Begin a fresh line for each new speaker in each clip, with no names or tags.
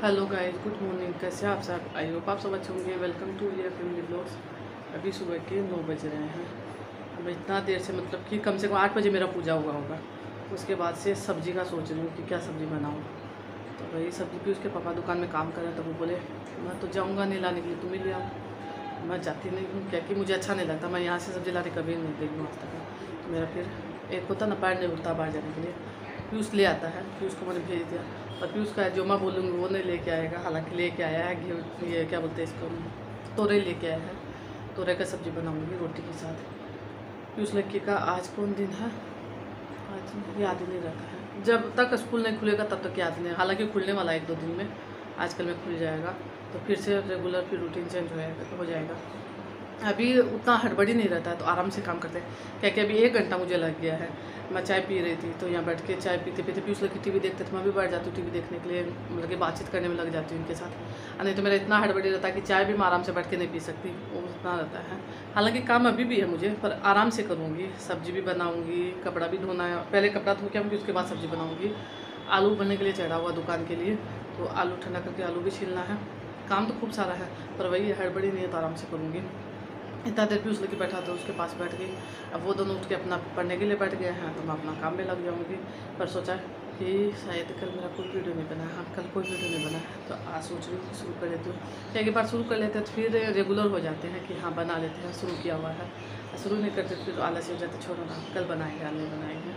Hello guys, good morning. कैसे आप सब? आई होप आप सब अच्छे होंगे। वेलकम टू ये फैमिली ब्लॉग्स। अभी सुबह के 9 बज रहे हैं। अब इतना देर से मतलब कि कम से कम 8 बजे मेरा पूजा हुआ होगा। उसके बाद से सब्ज़ी का सोच रही हूँ कि क्या सब्ज़ी बनाऊँ। तो वही सब्ज़ी भी उसके पापा दुकान में काम कर रहे हैं, तो वो बोले मैं तो जाऊँगा नहीं लाने के लिए, तुम ही ले आओ। मैं जाती नहीं हूँ क्या कि मुझे अच्छा नहीं लगता। मैं यहाँ से सब्ज़ी लाने कभी नहीं गई हूँ आज तक। तो मेरा फिर एक होता ना, पैर नहीं उठता बाहर जाने के लिए। पीयूष ले आता है, पीयूष को मैंने भेज दिया। और पीयूष का जो मैं बोलूँगी वो नहीं लेके आएगा। हालांकि लेके आया है घी, ये क्या बोलते हैं इसको, तोरई लेके आया है। तोरई का सब्ज़ी बनाऊँगी रोटी के साथ। पीयूष लड़की का आज कौन दिन है, आज याद ही नहीं रहता है। जब तक स्कूल नहीं खुलेगा तब तक याद नहीं। हालांकि खुलने वाला है 1-2 दिन में, आजकल में खुल जाएगा तो फिर से रेगुलर फिर रूटीन चेंज हो जाएगा। अभी उतना हड़बड़ी नहीं रहता है तो आराम से काम करते हैं। क्या कि अभी 1 घंटा मुझे लग गया है। मैं चाय पी रही थी तो यहाँ बैठ के चाय पीते पीते पीयूष लड़की टीवी देखते थे, मैं भी बैठ जाती हूँ टीवी देखने के लिए, मतलब कि बातचीत करने में लग जाती हूँ उनके साथ। नहीं तो मेरा इतना हड़बड़ी रहता है कि चाय भी मैं आराम से बैठ के नहीं पी सकती, वो उतना रहता है। हालांकि काम अभी भी है मुझे, पर आराम से करूँगी। सब्जी भी बनाऊँगी, कपड़ा भी धोना है। पहले कपड़ा धो के आऊँगी, उसके बाद सब्ज़ी बनाऊँगी। आलू बनने के लिए चढ़ा हुआ दुकान के लिए, तो आलू ठंडा करके आलू भी छीलना है। काम तो खूब सारा है, पर वही हड़बड़ी नहीं है तो आराम से करूँगी। इतना देर पीयूष लेके बैठा था, उसके पास बैठ गई। अब वो दोनों उठ के अपना पढ़ने के लिए बैठ गए हैं, तो मैं अपना काम में लग जाऊँगी। पर सोचा कि शायद कल मेरा कोई वीडियो नहीं बना है। हाँ, कल कोई वीडियो नहीं बना है, तो आज सोच रही हूँ कि शुरू कर लेती हूँ। एक बार शुरू कर लेते हैं तो फिर रेगुलर हो जाते हैं कि हाँ बना लेते हैं, शुरू किया हुआ है। शुरू नहीं करते फिर तो आलस हो जाते, छोड़ो ना कल बनाएंगे, आज नहीं बनाएंगे।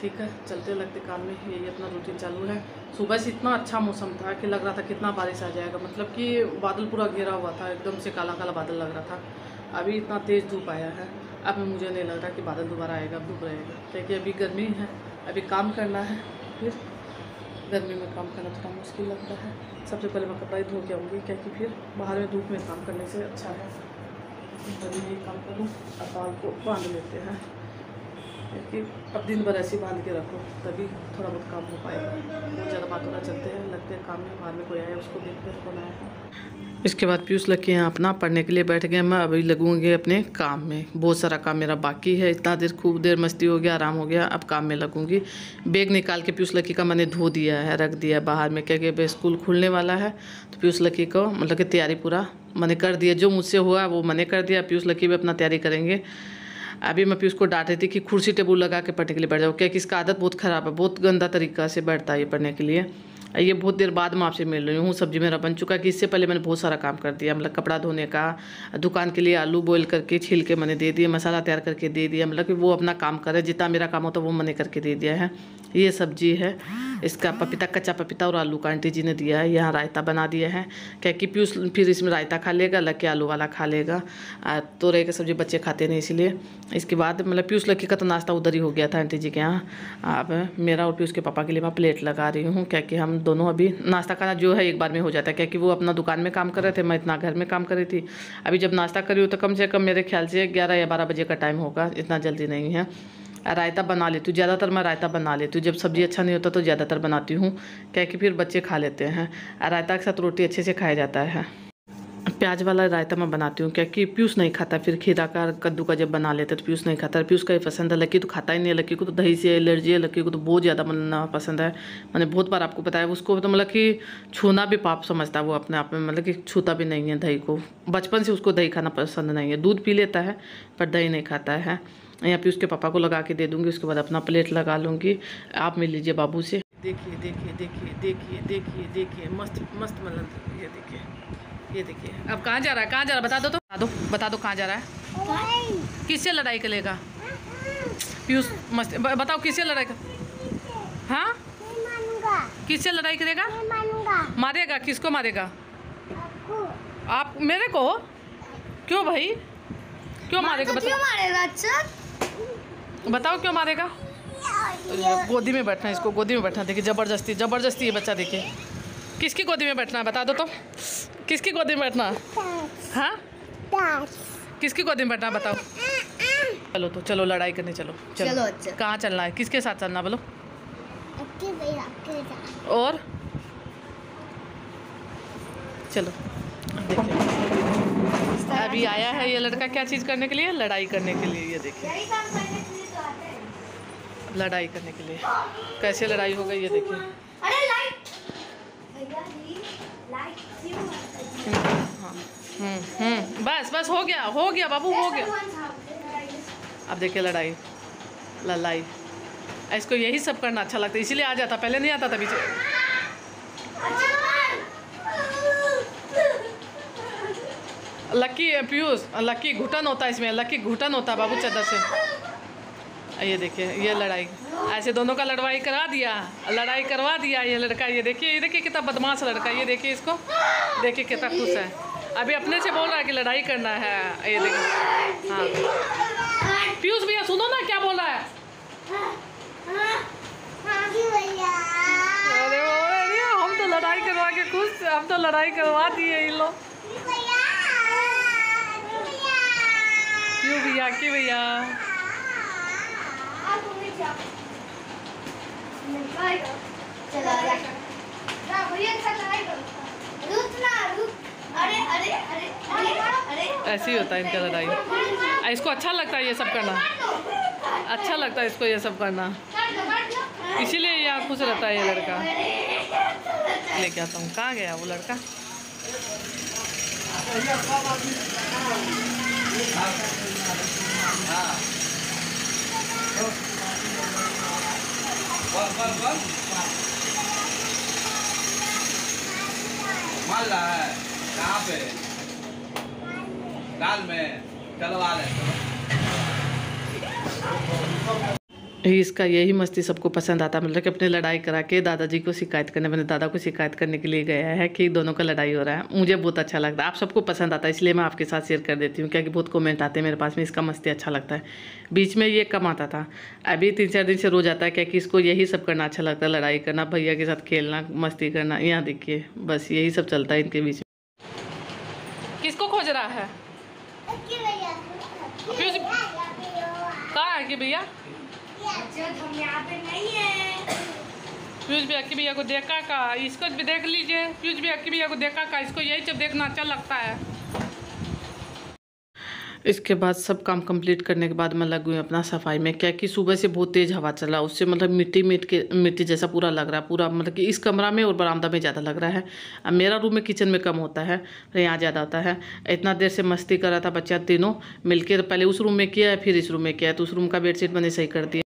ठीक है, चलते लगते काम में यही अपना रूटीन चालू है। सुबह से इतना अच्छा मौसम था कि लग रहा था कितना बारिश आ जाएगा, मतलब कि बादल पूरा घेरा हुआ था, एकदम से काला काला बादल लग रहा था। अभी इतना तेज़ धूप आया है। अब मुझे नहीं लग रहा कि बादल दोबारा आएगा, अब धूप रहेगा। क्योंकि अभी गर्मी है, अभी काम करना है। फिर गर्मी में काम करना थोड़ा मुश्किल लगता है। सबसे पहले मैं कपड़ा ही धो के आऊँगी, क्योंकि फिर बाहर में धूप में काम करने से अच्छा है तभी यही काम करूँ। अब बाल को बांध लेते हैं, क्योंकि अब दिन भर ऐसे बांध के रखो तभी थोड़ा बहुत काम हो पाएगा। बहुत ज़्यादा बातों चलते हैं, लगते हैं काम में। बाहर में कोई आया उसको देखते हैं कौन आया है। इसके बाद पीयूष लड़के यहाँ अपना पढ़ने के लिए बैठ गए। मैं अभी लगूंगी अपने काम में। बहुत सारा काम मेरा बाकी है। इतना देर खूब देर मस्ती हो गया, आराम हो गया, अब काम में लगूंगी। बैग निकाल के पीयूष लड़की का मैंने धो दिया है, रख दिया है बाहर में, क्योंकि अब स्कूल खुलने वाला है। तो पीयूष लड़की को मतलब कि तैयारी पूरा मैंने कर दिया, जो मुझसे हुआ वो मैंने कर दिया। पीयूष लड़की भी अपना तैयारी करेंगे। अभी मैं पीयूष को डांट रही थी कि कुर्सी टेबल लगा के पढ़ने के लिए बैठ जाओ, क्योंकि इसका आदत बहुत ख़राब है, बहुत गंदा तरीका से बैठता है ये पढ़ने के लिए। ये बहुत देर बाद मैं आपसे मिल रही हूँ। सब्जी मेरा बन चुका कि इससे पहले मैंने बहुत सारा काम कर दिया, मतलब कपड़ा धोने का, दुकान के लिए आलू बॉईल करके छील के मैंने दे दिए, मसाला तैयार करके दे दिया, मतलब कि वो अपना काम करे। जितना मेरा काम होता है वो मैंने करके दे दिया है। ये सब्जी है, इसका पपीता, कच्चा पपीता और आलू का आंटी जी ने दिया है। यहाँ रायता बना दिया है, क्या कि पीयूष फिर इसमें रायता खा लेगा, अलग के आलू वाला खा लेगा। तोरई की सब्जी बच्चे खाते नहीं, इसलिए। इसके बाद मतलब पीयूष लड़की का तो नाश्ता उधर ही हो गया था आंटी जी के यहाँ। अब मेरा और पीयूष के पापा के लिए मैं प्लेट लगा रही हूँ, क्या कि हम दोनों अभी नाश्ता खाना जो है एक बार में हो जाता है, क्योंकि वो अपना दुकान में काम कर रहे थे, मैं इतना घर में काम कर रही थी। अभी जब नाश्ता करी हूँ तो कम से कम मेरे ख्याल से 11 या 12 बजे का टाइम होगा, इतना जल्दी नहीं है। रायता बना लेती हूँ, ज़्यादातर मैं रायता बना लेती हूँ। जब सब्ज़ी अच्छा नहीं होता तो ज़्यादातर बनाती हूँ, क्या कि फिर बच्चे खा लेते हैं। रायता के साथ रोटी अच्छे से खाया जाता है। प्याज वाला रायता मैं बनाती हूँ, क्योंकि पीयूष नहीं खाता। फिर खीरा का, कद्दू का जब बना लेते तो पीयूष नहीं खाता। पीयूष का ही पसंद है, लक्की तो खाता ही नहीं है। लक्की को तो दही से एलर्जी है, लक्की को तो बहुत ज़्यादा बनना पसंद है। मैंने बहुत बार आपको बताया, उसको तो मतलब कि छूना भी पाप समझता है वो अपने आप में, मतलब कि छूता भी नहीं है दही को। बचपन से उसको दही खाना पसंद नहीं है। दूध पी लेता है पर दही नहीं खाता है। यहाँ पीयूष के पापा को लगा के दे दूँगी, उसके बाद अपना प्लेट लगा लूँगी। आप मिल लीजिए बाबू से। देखिए देखिए देखिए देखिए देखिए देखिए, मस्त मस्त मलन। ये देखिए, ये देखिए। अब कहाँ जा रहा है, कहाँ जा रहा है बता दो तो, बता दो कहाँ जा रहा है। किससे लड़ाई करेगा पीयूष? मस्त बताओ किससे लड़ाई कर, हाँ किससे लड़ाई करेगा? मारेगा? किसको मारेगा? आप मेरे को? क्यों भाई, क्यों मारेगा?
क्यों मारेगा? अच्छा
बताओ क्यों मारेगा? गोदी में बैठना, इसको गोदी में बैठना। देखिए जबरदस्ती जबरदस्ती, ये बच्चा देखिए। किसकी गोदी में बैठना है बता दो तो, किसकी गोदी में बैठना? हाँ किसकी गोदी में बैठना बताओ। चलो तो चलो लड़ाई करने चलो। चलो अच्छा। कहाँ चलना है, किसके साथ चलना बोलो? और चलो देखिए, अभी आया है ये लड़का क्या चीज़ करने के लिए? लड़ाई करने के लिए। ये देखिए लड़ाई करने के लिए, कैसे लड़ाई हो गई ये देखिए। बस बस हो गया बाबू, हो गया। अब देखिए लड़ाई लड़ाई, इसको यही सब करना अच्छा लगता है, इसीलिए आ जाता, पहले नहीं आता था पीछे। लक्की पीयूष, लक्की घुटन होता है इसमें, लक्की घुटन होता है बाबू चादर से। ये देखिए ये लड़ाई, ऐसे दोनों का लड़ाई करवा दिया, लड़ाई करवा दिया ये लड़का। ये देखिए कितना बदमाश लड़का, ये देखिए इसको, देखिए कितना खुश है। अभी अपने से बोल रहा है कि लड़ाई करना है। ये देखिए, हाँ पीयूष भैया सुनो ना क्या बोल रहा है। अरे हम तो लड़ाई करवा के खुश, हम तो लड़ाई करवा दिए इन लोग। क्यों भैया, क्यों भैया? ऐसे ही होता है इनका लड़ाई। इसको अच्छा लगता है ये सब करना, अच्छा लगता है इसको ये सब करना, इसीलिए यहाँ खुश रहता है ये लड़का। लेके आता हूँ, कहाँ गया वो लड़का?
मान रहा है कहाँ पे? दाल में चलवा रहे।
इसका यही मस्ती सबको पसंद आता है, मतलब कि अपने लड़ाई करा के दादाजी को शिकायत करने, मैंने दादा को शिकायत करने के लिए गया है कि दोनों का लड़ाई हो रहा है। मुझे बहुत अच्छा लगता है, आप सबको पसंद आता है, इसलिए मैं आपके साथ शेयर कर देती हूँ, क्योंकि बहुत कमेंट आते हैं मेरे पास में, इसका मस्ती अच्छा लगता है। बीच में ये कम आता था, अभी 3-4 दिन से रोज आता है, क्योंकि इसको यही सब करना अच्छा लगता है, लड़ाई करना, भैया के साथ खेलना, मस्ती करना। यहाँ देखिए बस यही सब चलता है इनके बीच में। किसको खोज रहा है? कहाँ है कि भैया? पीयूष भी अक्की भैया को देखा का, इसको भी देख लीजिए। पीयूष भी अक्की भैया को देखा का, इसको यही सब देखना अच्छा लगता है। इसके बाद सब काम कंप्लीट करने के बाद मैं लग गई अपना सफाई में, क्या कि सुबह से बहुत तेज़ हवा चल रहा है, उससे मतलब मिट्टी जैसा पूरा लग रहा है, पूरा मतलब कि इस कमरा में और बरामदा में ज़्यादा लग रहा है। अब मेरा रूम में किचन में कम होता है, यहाँ ज़्यादा होता है। इतना देर से मस्ती कर रहा था बच्चा तीनों मिलकर, पहले उस रूम में किया फिर इस रूम में किया, तो उस रूम का बेडशीट मैंने सही कर दिया,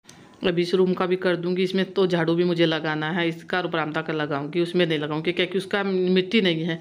अब इस रूम का भी कर दूंगी। इसमें तो झाड़ू भी मुझे लगाना है, इसका और बरामदा का लगाऊंगी, उसमें नहीं लगाऊंगी क्योंकि उसका मिट्टी नहीं है।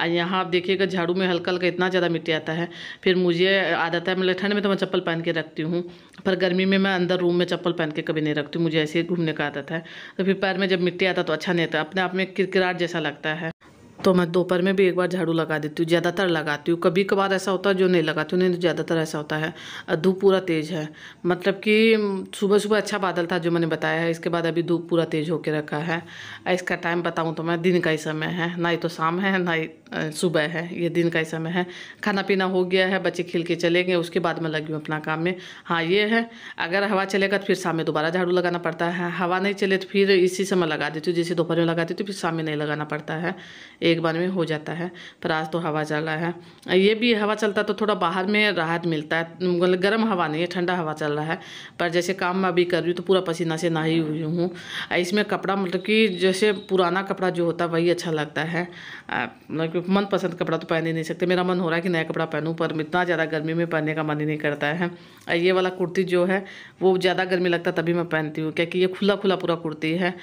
यहाँ आप देखिएगा झाड़ू में हल्का हल्का इतना ज़्यादा मिट्टी आता है, फिर मुझे आदत है, मतलब ठंड में तो मैं चप्पल पहन के रखती हूँ, पर गर्मी में मैं अंदर रूम में चप्पल पहन के कभी नहीं रखती हूँ, मुझे ऐसे ही घूमने का आदत है। तो फिर पैर में जब मिट्टी आता तो अच्छा नहीं आता, अपने आप में किरकिराट जैसा लगता है। तो मैं दोपहर में भी एक बार झाड़ू लगा देती हूँ, ज़्यादातर लगाती हूँ, कभी कभार ऐसा होता है जो नहीं लगाती हूँ, नहीं तो ज़्यादातर ऐसा होता है। धूप पूरा तेज़ है, मतलब कि सुबह सुबह अच्छा बादल था जो मैंने बताया है, इसके बाद अभी धूप पूरा तेज़ होके रखा है। इसका टाइम बताऊँ तो मैं दिन का ही समय है, ना ही तो शाम है ना ही सुबह है, ये दिन का ही समय है। खाना पीना हो गया है, बच्चे खेल के चले गए, उसके बाद मैं लगी हूँ अपना काम में। हाँ ये है, अगर हवा चलेगा तो फिर शाम में दोबारा झाड़ू लगाना पड़ता है, हवा नहीं चले तो फिर इसी समय लगा देती हूँ, जैसे दोपहर में लगा देती हूँ, फिर शाम में नहीं लगाना पड़ता है, एक बार में हो जाता है। पर आज तो हवा चल रहा है, ये भी हवा चलता तो थोड़ा बाहर में राहत मिलता है, मतलब गर्म हवा नहीं है, ठंडा हवा चल रहा है। पर जैसे काम मैं अभी कर रही हूँ तो पूरा पसीना से नहाई हुई हूँ। इसमें कपड़ा मतलब कि जैसे पुराना कपड़ा जो होता है वही अच्छा लगता है, मतलब मनपसंद कपड़ा तो पहन ही नहीं सकते। मेरा मन हो रहा है कि नया कपड़ा पहनूं, पर इतना ज़्यादा गर्मी में पहनने का मन ही नहीं करता है। ये वाला कुर्ती जो है वो ज़्यादा गर्मी लगता तभी मैं पहनती हूँ, क्योंकि ये खुला खुला पूरा कुर्ती है।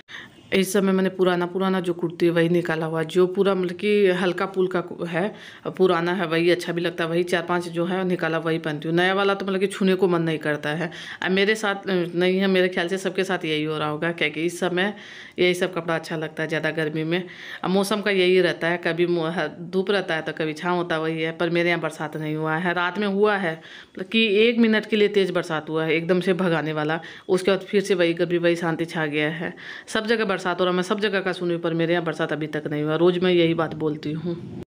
इस समय मैंने पुराना जो कुर्ती है वही निकाला हुआ, जो पूरा मतलब कि हल्का पुल्का है, पुराना है वही अच्छा भी लगता है, वही 4-5 जो है निकाला वही पहनती हूँ। नया वाला तो मतलब कि छूने को मन नहीं करता है। अब मेरे साथ नहीं है, मेरे ख्याल से सबके साथ यही हो रहा होगा, क्योंकि इस समय यही सब कपड़ा अच्छा लगता है ज़्यादा गर्मी में। अब मौसम का यही रहता है, कभी धूप रहता है तो कभी छाँव होता है, वही है। पर मेरे यहाँ बरसात नहीं हुआ है, रात में हुआ है, मतलब कि 1 मिनट के लिए तेज़ बरसात हुआ है, एकदम से भगाने वाला, उसके बाद फिर से वही गर्मी वही शांति छा गया है। सब जगह बरसात हो रहा, मैं सब जगह का सुनी, पर मेरे यहाँ बरसात अभी तक नहीं हुआ। रोज़ मैं यही बात बोलती हूँ।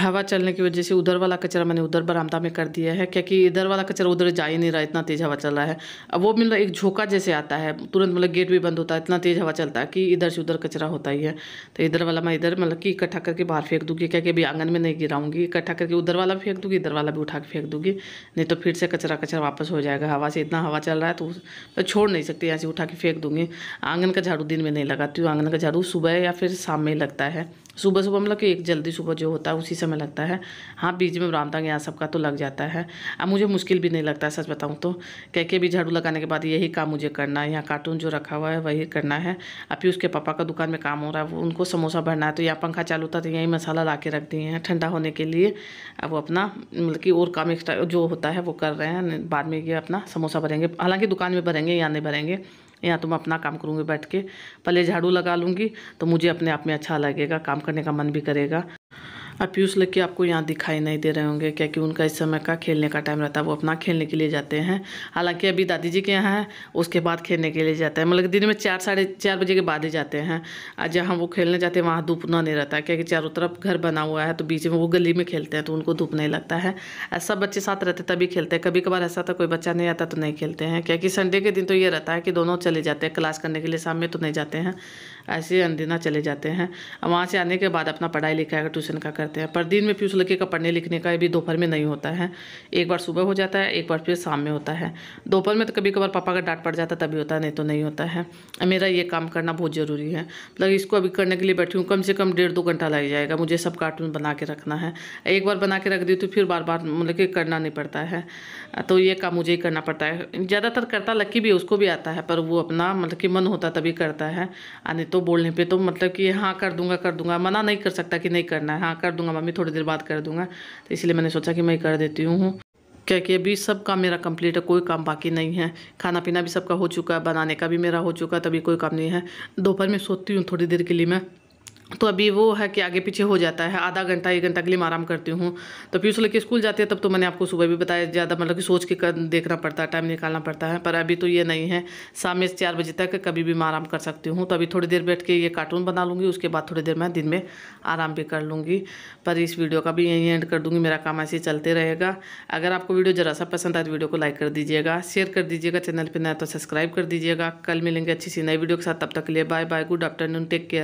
हवा चलने की वजह से उधर वाला कचरा मैंने उधर बरामदा में कर दिया है, क्योंकि इधर वाला कचरा उधर जा ही नहीं रहा, इतना तेज़ हवा चल रहा है। अब वो मतलब एक झोंका जैसे आता है, तुरंत मतलब गेट भी बंद होता है, इतना तेज़ हवा चलता है कि इधर से उधर कचरा होता ही है। तो इधर वाला मैं इधर मतलब कि इकट्ठा करके बाहर फेंक दूँगी, क्योंकि अभी आंगन में नहीं गिराऊंगी, इकट्ठा करके उधर वाला भी फेंक दूँगी, इधर वाला भी उठा के फेंक दूँगी, नहीं तो फिर से कचरा वापस हो जाएगा। हवा से इतना हवा चल रहा है तो मैं छोड़ नहीं सकती, यहाँ से उठा के फेंक दूँगी। आंगन का झाड़ू दिन में नहीं लगाती हूँ, आंगन का झाड़ू सुबह या फिर शाम में ही लगता है। सुबह सुबह मतलब कि एक जल्दी सुबह जो होता है उसी समय लगता है। हाँ, बीच में बरामदा यहाँ सबका तो लग जाता है। अब मुझे मुश्किल भी नहीं लगता है, सच बताऊँ तो, कह भी झाड़ू लगाने के बाद यही काम मुझे करना है। यहाँ कार्टून जो रखा हुआ है वही करना है। अभी उसके पापा का दुकान में काम हो रहा है, वो उनको समोसा भरना है, तो यहाँ पंखा चालू था तो यहीं मसाला ला के रख दिए हैं ठंडा होने के लिए। अब वो अपना मतलब कि और काम एक्स्ट्रा जो होता है वो कर रहे हैं, बाद में ये अपना समोसा भरेंगे। हालांकि दुकान में भरेंगे, यहाँ नहीं भरेंगे, यहाँ तो मैं अपना काम करूँगी बैठ के। पहले झाड़ू लगा लूँगी तो मुझे अपने आप में अच्छा लगेगा, काम करने का मन भी करेगा। अब पीयूष लड़के आपको यहाँ दिखाई नहीं दे रहे होंगे, क्योंकि उनका इस समय का खेलने का टाइम रहता है, वो अपना खेलने के लिए जाते हैं। हालांकि अभी दादी जी के यहाँ है, उसके बाद खेलने के लिए जाते हैं, मतलब दिन में 4 साढ़े 4 बजे के बाद ही जाते हैं। जहाँ वो खेलने जाते हैं वहाँ धूप ना नहीं रहता है, क्योंकि चारों तरफ घर बना हुआ है, तो बीच में वो गली में खेलते हैं तो उनको धूप नहीं लगता है। सब बच्चे साथ रहते तभी खेलते हैं, कभी कभार ऐसा था कोई बच्चा नहीं आता तो नहीं खेलते हैं, क्योंकि संडे के दिन तो ये रहता है कि दोनों चले जाते हैं क्लास करने के लिए, शाम में तो नहीं जाते हैं, ऐसे अनदिना चले जाते हैं। वहाँ से आने के बाद अपना पढ़ाई लिखाई का ट्यूशन का करते हैं। पर दिन में पीयूष लड़के का पढ़ने लिखने का भी दोपहर में नहीं होता है, एक बार सुबह हो जाता है, एक बार फिर शाम में होता है। दोपहर में तो कभी कभार पापा का डांट पड़ जाता है तभी होता है, नहीं तो नहीं होता है। मेरा ये काम करना बहुत ज़रूरी है, मतलब इसको अभी करने के लिए बैठी हूँ, कम से कम 1.5-2 घंटा लग जाएगा। मुझे सब कार्टून बना के रखना है, एक बार बना के रख दी तो फिर बार बार मतलब कि करना नहीं पड़ता है, तो ये काम मुझे ही करना पड़ता है। ज़्यादातर करता लक्की भी, उसको भी आता है, पर वो अपना मतलब कि मन होता तभी करता है, नहीं तो बोलने पे तो मतलब कि हाँ कर दूंगा, मना नहीं कर सकता कि नहीं करना है, हाँ कर दूंगा मम्मी, थोड़ी देर बाद कर दूंगा। तो इसलिए मैंने सोचा कि मैं कर देती हूँ, क्योंकि अभी सब काम मेरा कंप्लीट है, कोई काम बाकी नहीं है। खाना पीना भी सबका हो चुका है, बनाने का भी मेरा हो चुका है, तभी कोई काम नहीं है। दोपहर में सोती हूँ थोड़ी देर के लिए मैं, तो अभी वो है कि आगे पीछे हो जाता है, आधा घंटा 1 घंटा के लिए मैं आराम करती हूँ। तो पीयूष लेके स्कूल जाती है तब तो मैंने आपको सुबह भी बताया, ज़्यादा मतलब कि सोच के देखना पड़ता है, टाइम निकालना पड़ता है। पर अभी तो ये नहीं है, शाम में 4 बजे तक कभी भी मैं आराम कर सकती हूँ। तो अभी थोड़ी देर बैठ के ये कार्टून बना लूँगी, उसके बाद थोड़ी देर मैं दिन में आराम भी कर लूँगी। पर इस वीडियो का भी यहीं एंड कर दूँगी, मेरा काम ऐसे ही चलते रहेगा। अगर आपको वीडियो ज़रा सा पसंद आए तो वीडियो को लाइक कर दीजिएगा, शेयर कर दीजिएगा, चैनल पर नया तो सब्सक्राइब कर दीजिएगा। कल मिलेंगे अच्छी सी नई वीडियो के साथ, तब तक के लिए bye bye, good afternoon, take care.